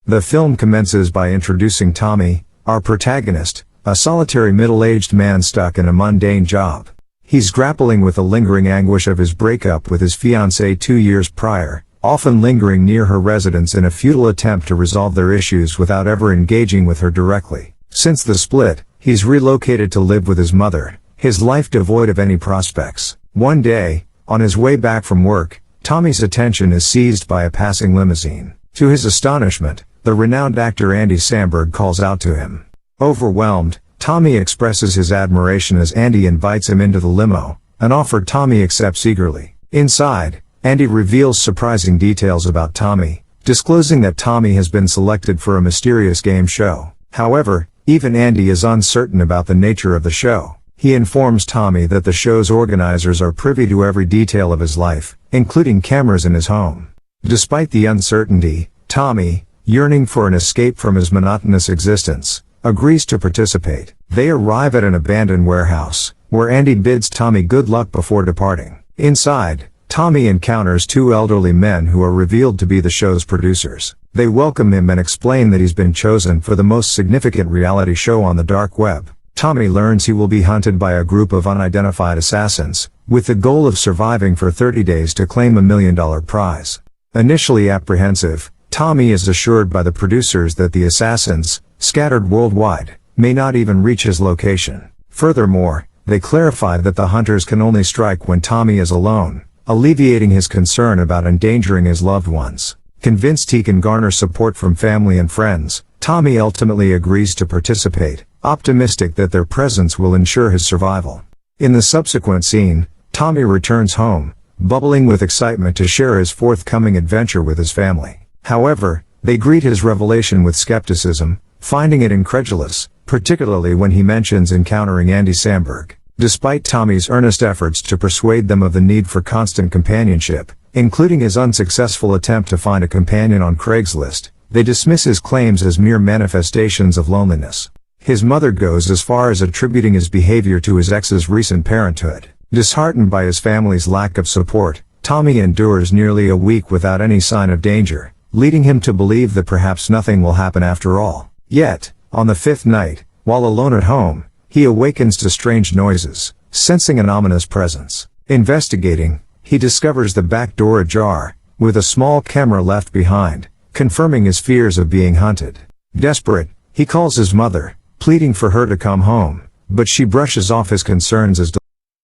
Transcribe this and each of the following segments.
The film commences by introducing Tommy, our protagonist, a solitary middle-aged man stuck in a mundane job. He's grappling with the lingering anguish of his breakup with his fiancée 2 years prior, often lingering near her residence in a futile attempt to resolve their issues without ever engaging with her directly. Since the split, he's relocated to live with his mother, his life devoid of any prospects. One day, on his way back from work, Tommy's attention is seized by a passing limousine. To his astonishment, the renowned actor Andy Samberg calls out to him. Overwhelmed, Tommy expresses his admiration as Andy invites him into the limo, an offer Tommy accepts eagerly. Inside, Andy reveals surprising details about Tommy, disclosing that Tommy has been selected for a mysterious game show. However, even Andy is uncertain about the nature of the show. He informs Tommy that the show's organizers are privy to every detail of his life, including cameras in his home. Despite the uncertainty, Tommy, yearning for an escape from his monotonous existence, agrees to participate. They arrive at an abandoned warehouse, where Andy bids Tommy good luck before departing. Inside, Tommy encounters 2 elderly men who are revealed to be the show's producers. They welcome him and explain that he's been chosen for the most significant reality show on the dark web. Tommy learns he will be hunted by a group of unidentified assassins, with the goal of surviving for 30 days to claim a $1 million prize. Initially apprehensive, Tommy is assured by the producers that the assassins, scattered worldwide, may not even reach his location. Furthermore, they clarify that the hunters can only strike when Tommy is alone, alleviating his concern about endangering his loved ones. Convinced he can garner support from family and friends, Tommy ultimately agrees to participate, optimistic that their presence will ensure his survival. In the subsequent scene, Tommy returns home, bubbling with excitement to share his forthcoming adventure with his family. However, they greet his revelation with skepticism, finding it incredulous, particularly when he mentions encountering Andy Samberg. Despite Tommy's earnest efforts to persuade them of the need for constant companionship, including his unsuccessful attempt to find a companion on Craigslist, they dismiss his claims as mere manifestations of loneliness. His mother goes as far as attributing his behavior to his ex's recent parenthood. Disheartened by his family's lack of support, Tommy endures nearly a week without any sign of danger, leading him to believe that perhaps nothing will happen after all. Yet, on the 5th night, while alone at home, he awakens to strange noises, sensing an ominous presence. Investigating, he discovers the back door ajar, with a small camera left behind, confirming his fears of being hunted. Desperate, he calls his mother, pleading for her to come home, but she brushes off his concerns as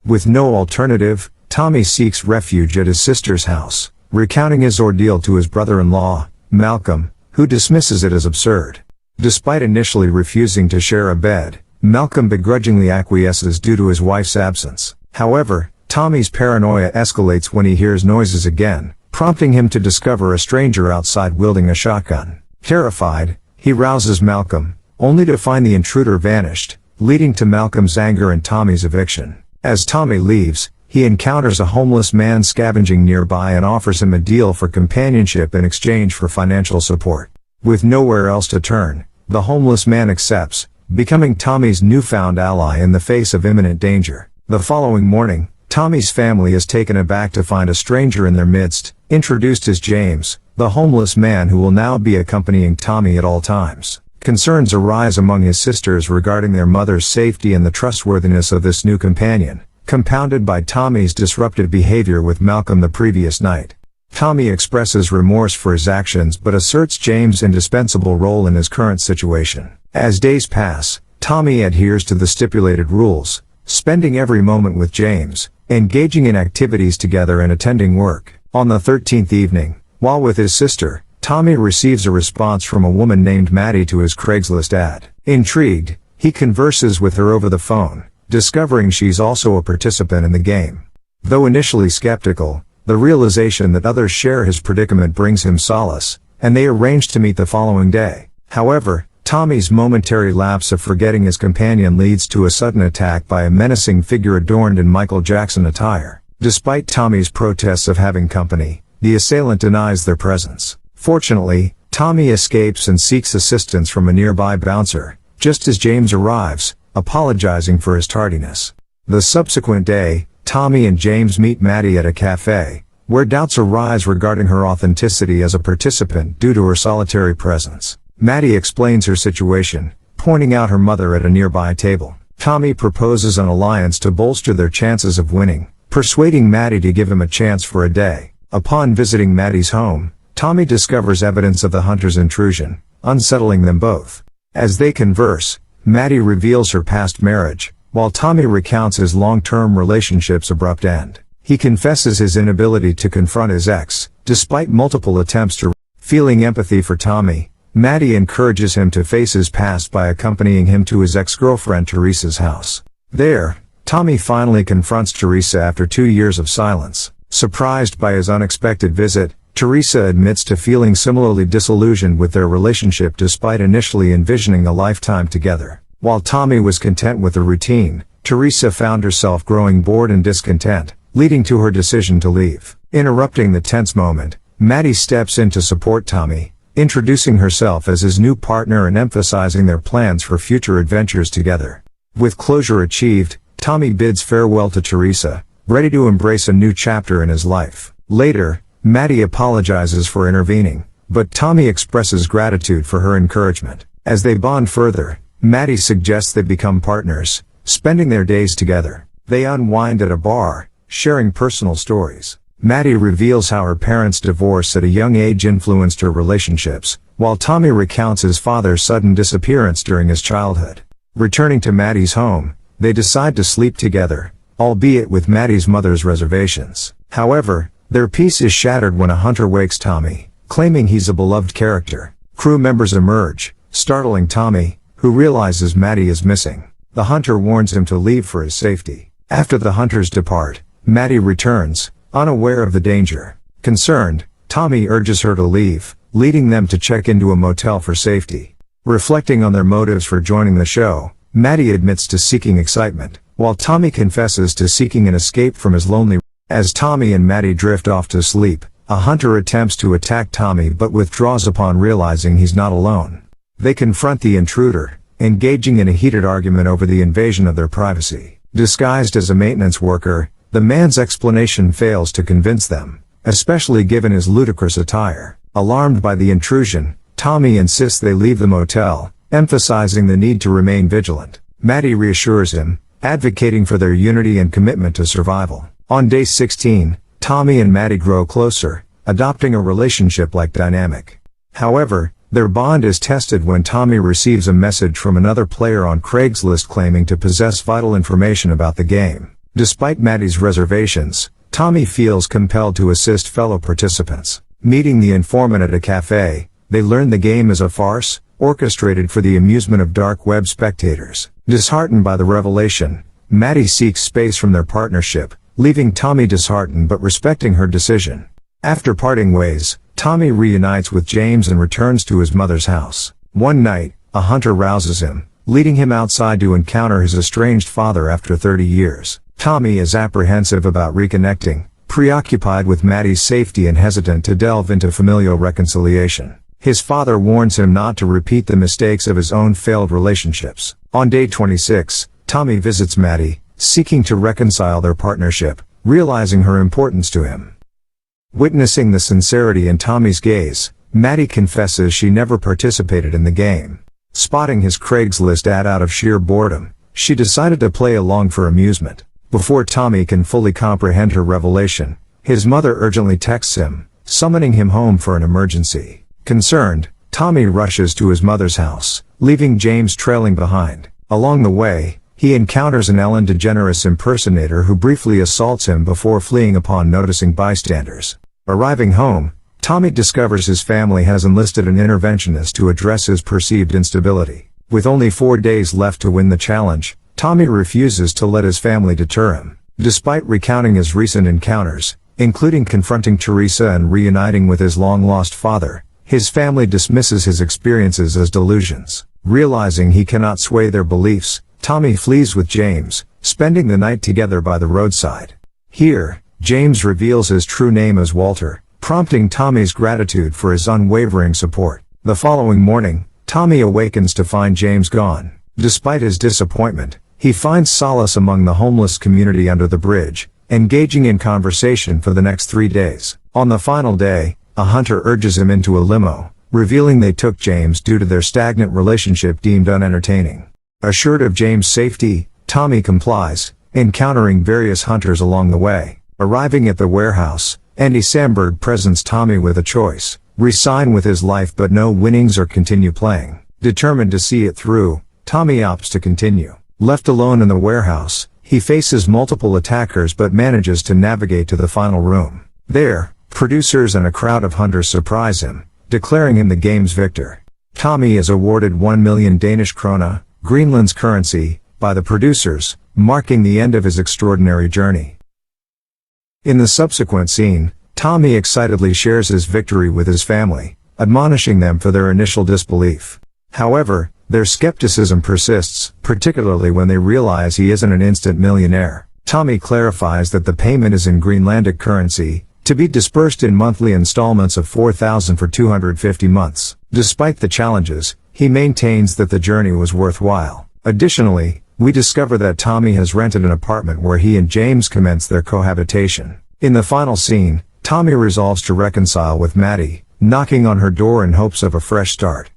with no alternative, Tommy seeks refuge at his sister's house, recounting his ordeal to his brother-in-law, Malcolm, who dismisses it as absurd. Despite initially refusing to share a bed, Malcolm begrudgingly acquiesces due to his wife's absence. However, Tommy's paranoia escalates when he hears noises again, prompting him to discover a stranger outside wielding a shotgun. Terrified, he rouses Malcolm, only to find the intruder vanished, leading to Malcolm's anger and Tommy's eviction. As Tommy leaves, he encounters a homeless man scavenging nearby and offers him a deal for companionship in exchange for financial support. With nowhere else to turn, the homeless man accepts, becoming Tommy's newfound ally in the face of imminent danger. The following morning, Tommy's family is taken aback to find a stranger in their midst, introduced as James, the homeless man who will now be accompanying Tommy at all times. Concerns arise among his sisters regarding their mother's safety and the trustworthiness of this new companion, compounded by Tommy's disruptive behavior with Malcolm the previous night. Tommy expresses remorse for his actions but asserts James' indispensable role in his current situation. As days pass, Tommy adheres to the stipulated rules, spending every moment with James, engaging in activities together and attending work. On the 13th evening, while with his sister, Tommy receives a response from a woman named Maddie to his Craigslist ad. Intrigued, he converses with her over the phone, discovering she's also a participant in the game. Though initially skeptical, the realization that others share his predicament brings him solace, and they arrange to meet the following day. However, Tommy's momentary lapse of forgetting his companion leads to a sudden attack by a menacing figure adorned in Michael Jackson attire. Despite Tommy's protests of having company, the assailant denies their presence. Fortunately, Tommy escapes and seeks assistance from a nearby bouncer, just as James arrives, apologizing for his tardiness. The subsequent day, Tommy and James meet Maddie at a cafe, where doubts arise regarding her authenticity as a participant due to her solitary presence. Maddie explains her situation, pointing out her mother at a nearby table. Tommy proposes an alliance to bolster their chances of winning, persuading Maddie to give him a chance for a day. Upon visiting Maddie's home, Tommy discovers evidence of the hunter's intrusion, unsettling them both. As they converse, Maddie reveals her past marriage, while Tommy recounts his long-term relationship's abrupt end. He confesses his inability to confront his ex, despite multiple attempts to. Feeling empathy for Tommy, Maddie encourages him to face his past by accompanying him to his ex-girlfriend Teresa's house. There, Tommy finally confronts Teresa after 2 years of silence. Surprised by his unexpected visit, Teresa admits to feeling similarly disillusioned with their relationship despite initially envisioning a lifetime together. While Tommy was content with the routine, Teresa found herself growing bored and discontent, leading to her decision to leave. Interrupting the tense moment, Maddie steps in to support Tommy, introducing herself as his new partner and emphasizing their plans for future adventures together. With closure achieved, Tommy bids farewell to Teresa, ready to embrace a new chapter in his life. Later, Maddie apologizes for intervening, but Tommy expresses gratitude for her encouragement. As they bond further, Maddie suggests they become partners, spending their days together. They unwind at a bar, sharing personal stories. Maddie reveals how her parents' divorce at a young age influenced her relationships, while Tommy recounts his father's sudden disappearance during his childhood. Returning to Maddie's home, they decide to sleep together, albeit with Maddie's mother's reservations. However, their peace is shattered when a hunter wakes Tommy, claiming he's a beloved character. Crew members emerge, startling Tommy, who realizes Maddie is missing. The hunter warns him to leave for his safety. After the hunters depart, Maddie returns, unaware of the danger. Concerned, Tommy urges her to leave, leading them to check into a motel for safety. Reflecting on their motives for joining the show, Maddie admits to seeking excitement, while Tommy confesses to seeking an escape from his lonely. As Tommy and Maddie drift off to sleep, a hunter attempts to attack Tommy but withdraws upon realizing he's not alone. They confront the intruder, engaging in a heated argument over the invasion of their privacy. Disguised as a maintenance worker, the man's explanation fails to convince them, especially given his ludicrous attire. Alarmed by the intrusion, Tommy insists they leave the motel, emphasizing the need to remain vigilant. Maddie reassures him, advocating for their unity and commitment to survival. On day 16, Tommy and Maddie grow closer, adopting a relationship-like dynamic. However, their bond is tested when Tommy receives a message from another player on Craigslist claiming to possess vital information about the game. Despite Maddie's reservations, Tommy feels compelled to assist fellow participants. Meeting the informant at a cafe, they learn the game is a farce, orchestrated for the amusement of dark web spectators. Disheartened by the revelation, Maddie seeks space from their partnership, leaving Tommy disheartened but respecting her decision. After parting ways, Tommy reunites with James and returns to his mother's house. One night, a hunter rouses him, leading him outside to encounter his estranged father after 30 years. Tommy is apprehensive about reconnecting, preoccupied with Maddie's safety and hesitant to delve into familial reconciliation. His father warns him not to repeat the mistakes of his own failed relationships. On day 26, Tommy visits Maddie, seeking to reconcile their partnership, realizing her importance to him. Witnessing the sincerity in Tommy's gaze, Maddie confesses she never participated in the game. Spotting his Craigslist ad out of sheer boredom, she decided to play along for amusement. Before Tommy can fully comprehend her revelation, his mother urgently texts him, summoning him home for an emergency. Concerned, Tommy rushes to his mother's house, leaving James trailing behind. Along the way, he encounters an Ellen DeGeneres impersonator who briefly assaults him before fleeing upon noticing bystanders. Arriving home, Tommy discovers his family has enlisted an interventionist to address his perceived instability. With only 4 days left to win the challenge, Tommy refuses to let his family deter him. Despite recounting his recent encounters, including confronting Teresa and reuniting with his long-lost father, his family dismisses his experiences as delusions. Realizing he cannot sway their beliefs, Tommy flees with James, spending the night together by the roadside. Here, James reveals his true name as Walter, prompting Tommy's gratitude for his unwavering support. The following morning, Tommy awakens to find James gone. Despite his disappointment, he finds solace among the homeless community under the bridge, engaging in conversation for the next 3 days. On the final day, a hunter urges him into a limo, revealing they took James due to their stagnant relationship deemed unentertaining. Assured of James' safety, Tommy complies, encountering various hunters along the way. Arriving at the warehouse, Andy Samberg presents Tommy with a choice: resign with his life but no winnings or continue playing. Determined to see it through, Tommy opts to continue. Left alone in the warehouse, he faces multiple attackers but manages to navigate to the final room. There, producers and a crowd of hunters surprise him, declaring him the game's victor. Tommy is awarded 1 million Danish krone, Greenland's currency, by the producers, marking the end of his extraordinary journey. In the subsequent scene, Tommy excitedly shares his victory with his family, admonishing them for their initial disbelief. However, their skepticism persists, particularly when they realize he isn't an instant millionaire. Tommy clarifies that the payment is in Greenlandic currency, to be dispersed in monthly installments of 4,000 for 250 months. Despite the challenges, he maintains that the journey was worthwhile. Additionally, we discover that Tommy has rented an apartment where he and James commence their cohabitation. In the final scene, Tommy resolves to reconcile with Maddie, knocking on her door in hopes of a fresh start.